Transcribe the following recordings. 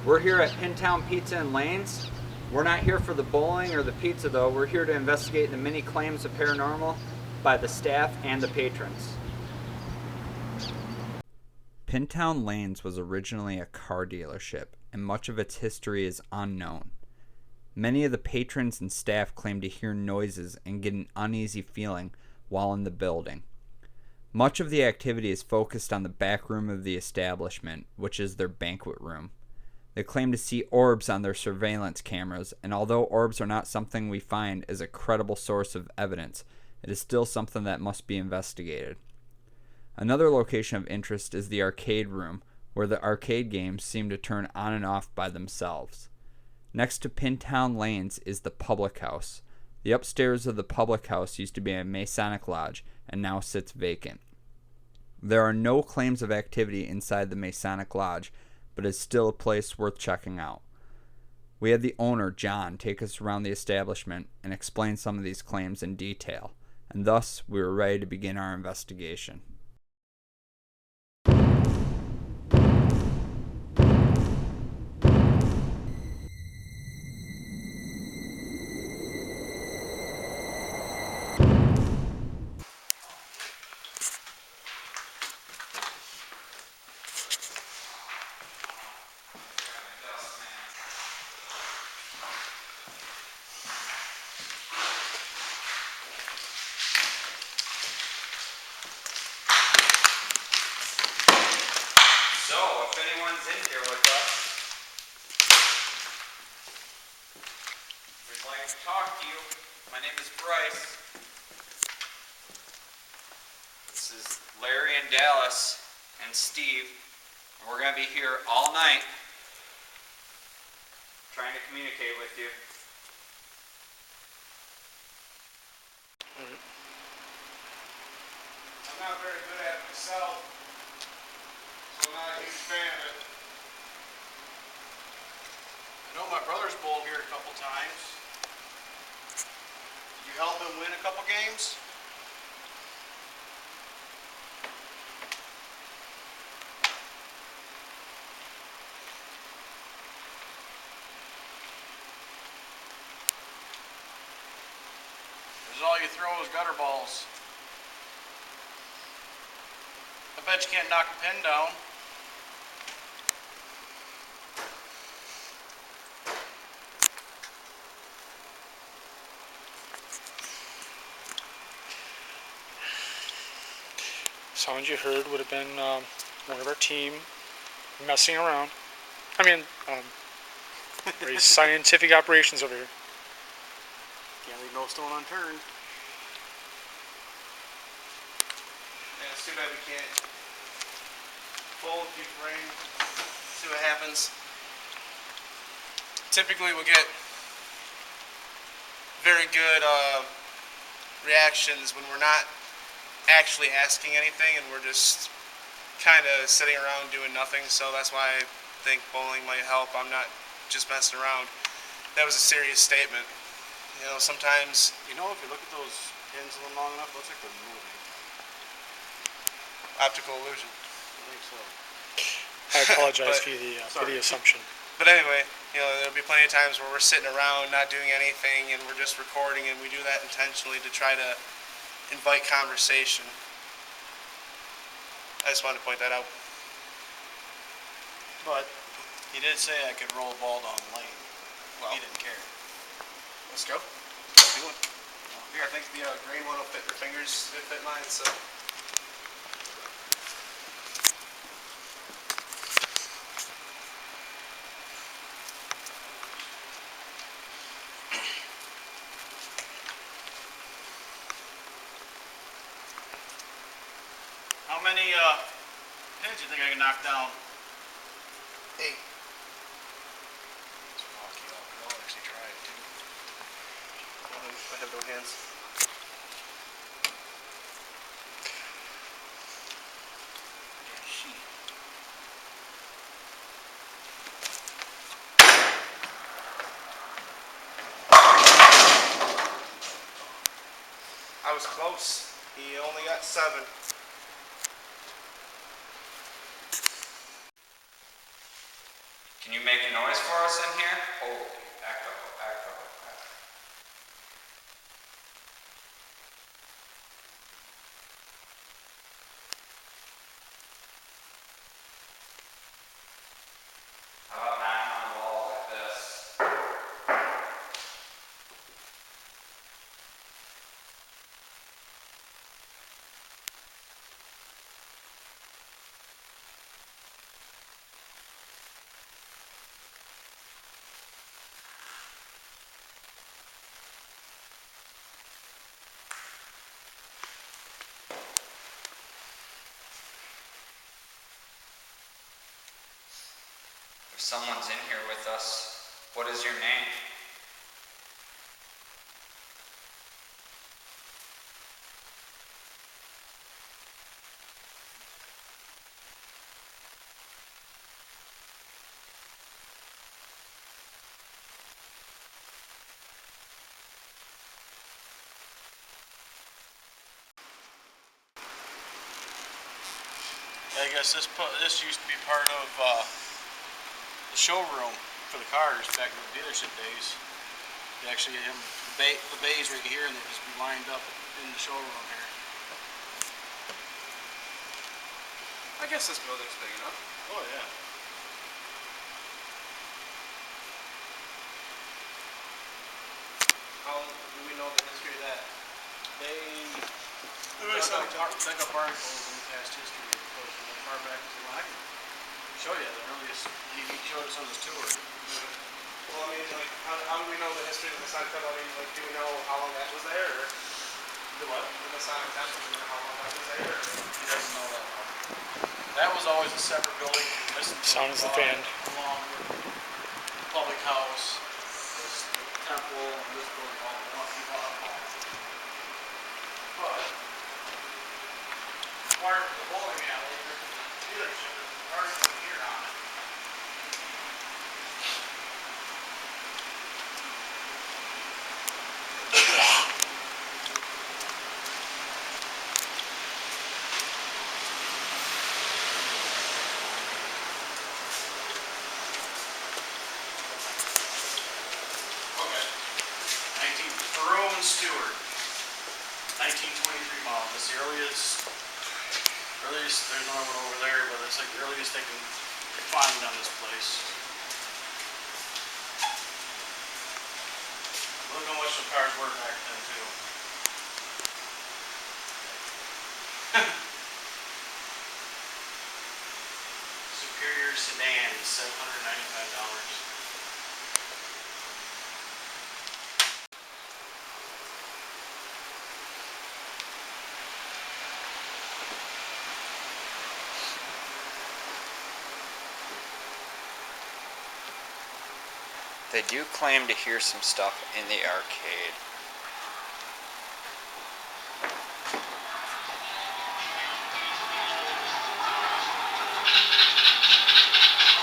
We're here at Pintown Pizza and Lanes. We're not here for the bowling or the pizza though. We're here to investigate the many claims of paranormal by the staff and the patrons. Pintown Lanes was originally a car dealership, and much of its history is unknown. Many of the patrons and staff claim to hear noises and get an uneasy feeling while in the building. Much of the activity is focused on the back room of the establishment, which is their banquet room. They claim to see orbs on their surveillance cameras, and although orbs are not something we find as a credible source of evidence, it is still something that must be investigated. Another location of interest is the arcade room, where the arcade games seem to turn on and off by themselves. Next to Pintown Lanes is the public house. The upstairs of the public house used to be a Masonic lodge and now sits vacant. There are no claims of activity inside the Masonic lodge, but is still a place worth checking out. We had the owner, John, take us around the establishment and explain some of these claims in detail, and thus we were ready to begin our investigation. So, if anyone's in here with us, we'd like to talk to you. My name is Bryce. This is Larry and Dallas and Steve. And we're going to be here all night trying to communicate with you. I'm not very good at it myself, so I'm not a huge fan of it. I know my brother's bowled here a couple times. Did you help him win a couple games? Or is all you throw is gutter balls? I bet you can't knock a pin down. Sound you heard would have been one of our team messing around. I mean, very scientific operations over here. Can't leave no stone unturned. Yeah, it's too bad we can't fold, keep rain, see what happens. Typically we'll get very good reactions when we're not actually asking anything and we're just kind of sitting around doing nothing, so that's why I think bowling might help. I'm not just messing around. That was a serious statement. You know, sometimes, you know, if you look at those pins a little long enough, it looks like they're moving. Optical illusion. I think so. I apologize for the assumption. But anyway, you know, there'll be plenty of times where we're sitting around not doing anything and we're just recording, and we do that intentionally to try to invite conversation. I just wanted to point that out. But he did say I could roll a ball down the lane. Well, he didn't care. Let's go. Let's do it. Here, I think the green one will fit your fingers. It fit mine, so. How many pins do you think I can knock down? 8. Let's walk you up. I'll actually try it too. I have no hands. Sheet. I was close. He only got 7. Can you make a noise for us in here? Holy echo, echo, echo. How about knocking on the wall like this? If someone's in here with us, what is your name? I guess this used to be part of the showroom for the cars back in the dealership days. They actually have the bays right here, and they just be lined up in the showroom here. I guess this building's big enough. Oh yeah. How do we know the history of that? They dug up articles in the past history, of course, from as far back as I can show you the earliest. He showed us on his tour. Well, I mean, like, how do we know the history of the Masonic Temple? I mean, like, do we know how long that was there? Or The what? the Masonic Temple, do we know how long that was there? Or? He doesn't know that one. That was always a separate building. This Sound is the fan. Along with the public house, this temple, and this building all belong. But part of the bowling alley, there's a dealership, there's an article here on it. Jerome Stewart, 1923 model. That's the earliest, there's another one over there, but it's like the earliest they can find on this place. Look how much the cars were back then, too. Superior sedan is $795. They do claim to hear some stuff in the arcade.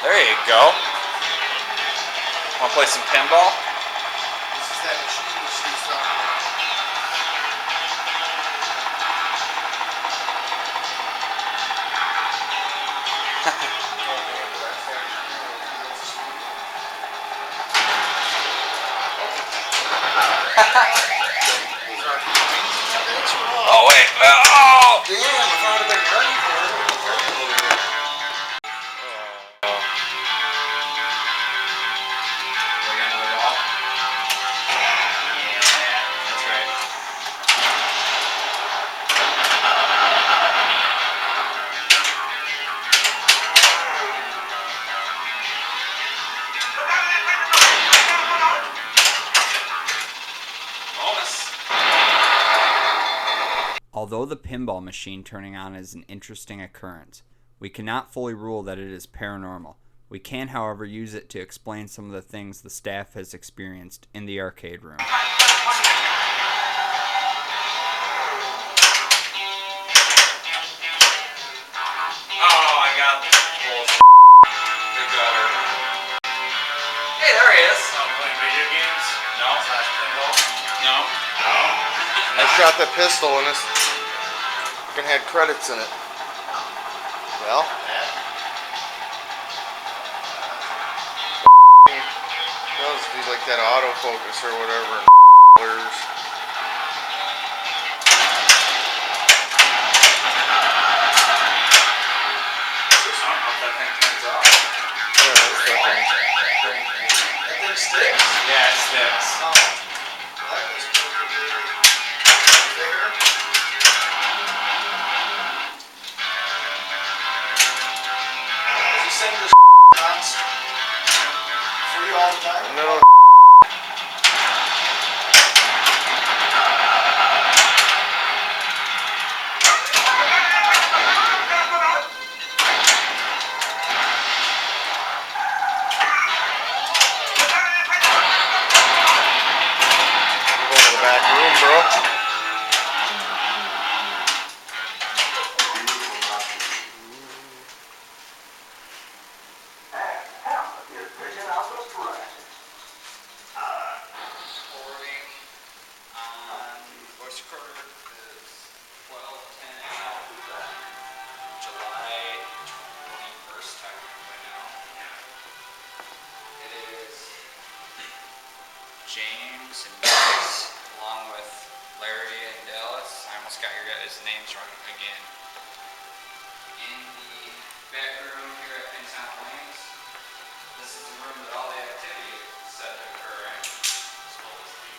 There you go. Want to play some pinball? This is that machine that shoots up. Oh wait! Oh! Damn, if I would have been ready for it. Although the pinball machine turning on is an interesting occurrence, we cannot fully rule that it is paranormal. We can, however, use it to explain some of the things the staff has experienced in the arcade room. Hey, there he is. Playing video games? No. Pinball? No. I shot the pistol and this fucking had credits in it. Well, like that autofocus or whatever. Blurs. Yeah, it sticks. No. Go to the back room, bro. Recording on voice recorder is 12:10 July 21st technically now. It is James and Bryce along with Larry and Dallas. I almost got your guys' names wrong again. In the back room here at Pintown Lanes. This is the room that all the activity is said to occur in. As well as the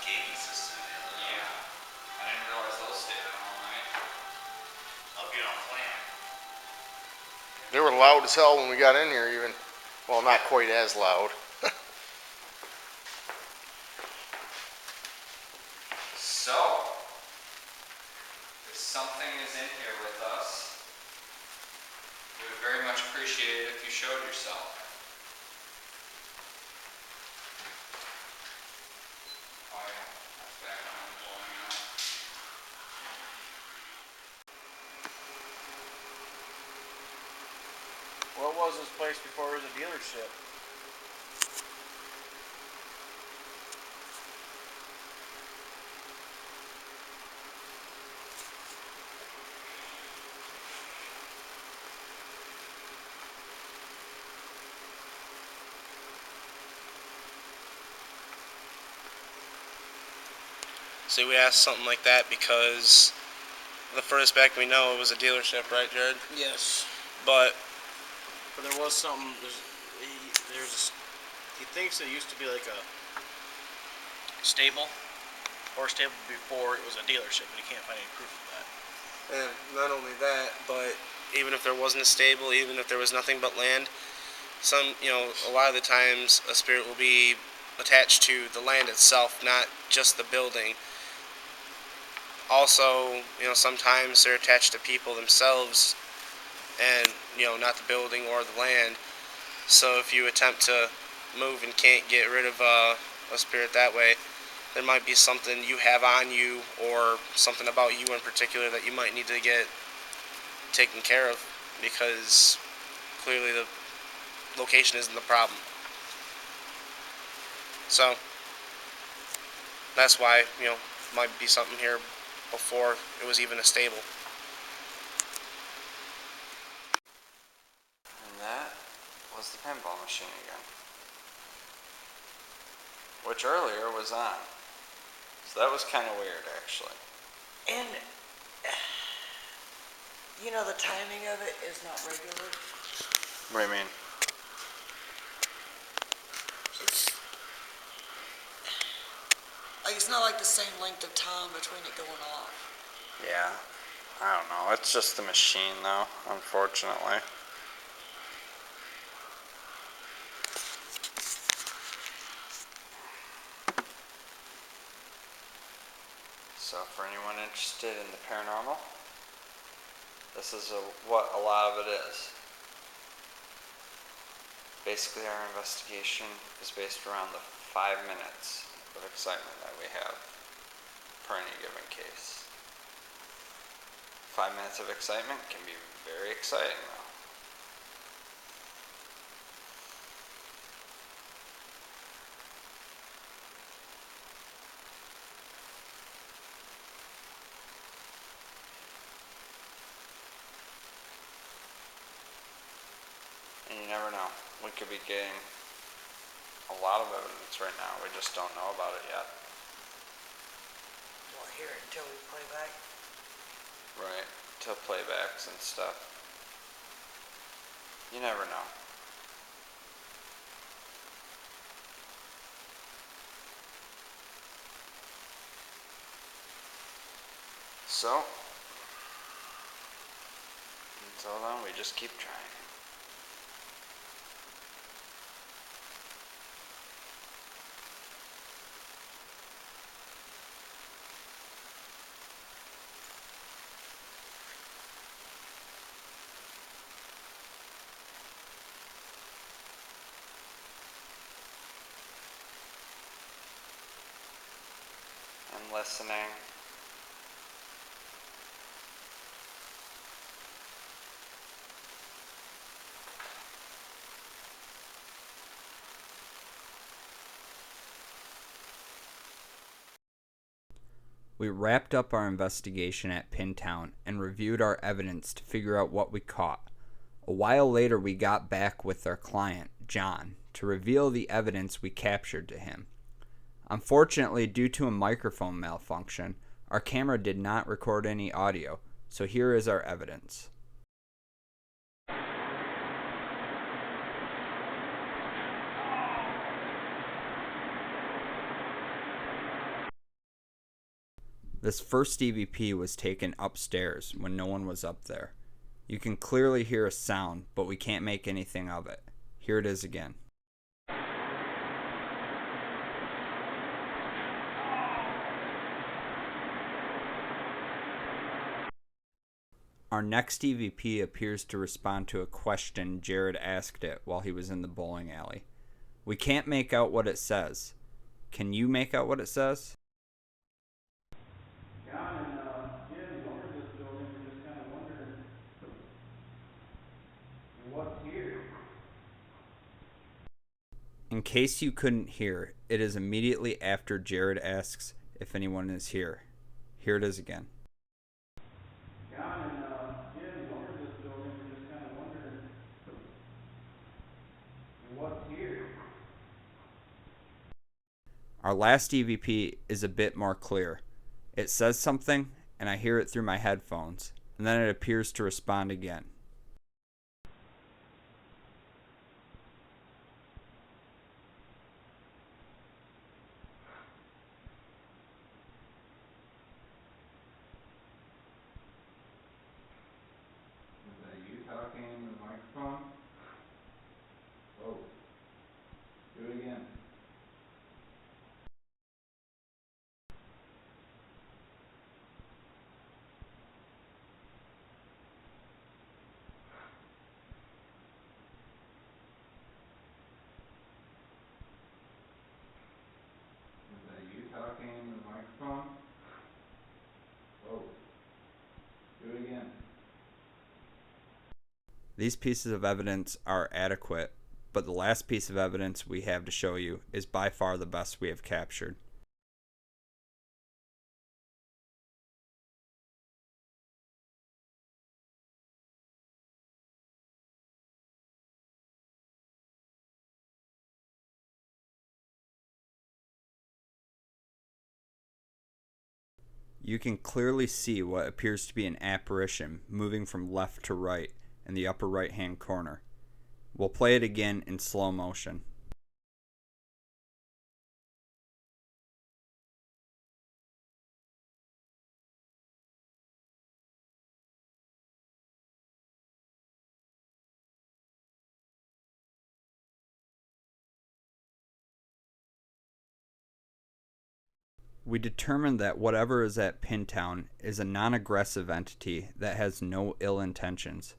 gaming system. Yeah. I didn't realize those stayed on all night. Hope you don't plan. They were loud as hell when we got in here even. Well, not quite as loud. So, if something is in here with us, we would very much appreciate it if you showed yourself. Oh yeah, that's back on the blowing out. What was this place before it was a dealership? See, we asked something like that because the furthest back we know it was a dealership, right, Jared? Yes. But But there was something. He thinks it used to be like a stable, or stable before it was a dealership, but he can't find any proof of that. and not only that, but even if there wasn't a stable, even if there was nothing but land, a lot of the times a spirit will be attached to the land itself, not just the building. Also, sometimes they're attached to people themselves and, not the building or the land. So if you attempt to move and can't get rid of a spirit that way, there might be something you have on you or something about you in particular that you might need to get taken care of, because clearly the location isn't the problem. So that's why, might be something here before it was even a stable. And that was the pinball machine again. Which earlier was on. So that was kind of weird, actually. And, the timing of it is not regular. What do you mean? It's not like the same length of time between it going off. Yeah. I don't know. It's just the machine, though, unfortunately. So for anyone interested in the paranormal, this is what a lot of it is. Basically, our investigation is based around the 5 minutes of excitement that we have per any given case. 5 minutes of excitement can be very exciting, though. And you never know. We could be getting a lot of evidence right now. We just don't know about it yet. We'll hear it until we play back. Right. To playbacks and stuff. You never know. So, until then, we just keep trying. And listening. We wrapped up our investigation at Pintown and reviewed our evidence to figure out what we caught. A while later, we got back with our client, John, to reveal the evidence we captured to him. Unfortunately, due to a microphone malfunction, our camera did not record any audio, so here is our evidence. This first EVP was taken upstairs when no one was up there. You can clearly hear a sound, but we can't make anything of it. Here it is again. Our next EVP appears to respond to a question Jared asked it while he was in the bowling alley. We can't make out what it says. Can you make out what it says? John and Jim over this building were just kind of wondering what's here. In case you couldn't hear, it is immediately after Jared asks if anyone is here. Here it is again. John and Jim over this building were just kind of wondering what's here. Our last EVP is a bit more clear. It says something, and I hear it through my headphones, and then it appears to respond again. Is that you talking into the microphone? Oh. Do it again. Is that you talking into the microphone? Oh. Do it again. These pieces of evidence are adequate, but the last piece of evidence we have to show you is by far the best we have captured. You can clearly see what appears to be an apparition moving from left to right in the upper right hand corner. We'll play it again in slow motion. We determined that whatever is at Pintown is a non-aggressive entity that has no ill intentions.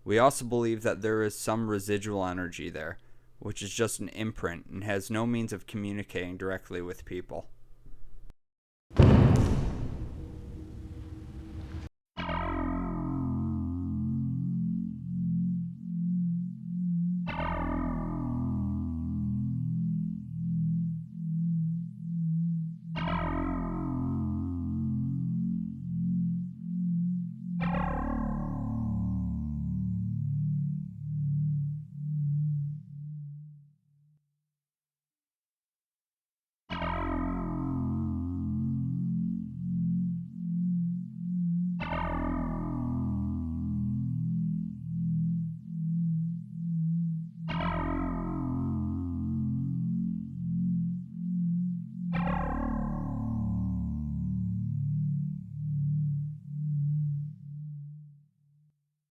We also believe that there is some residual energy there, which is just an imprint and has no means of communicating directly with people.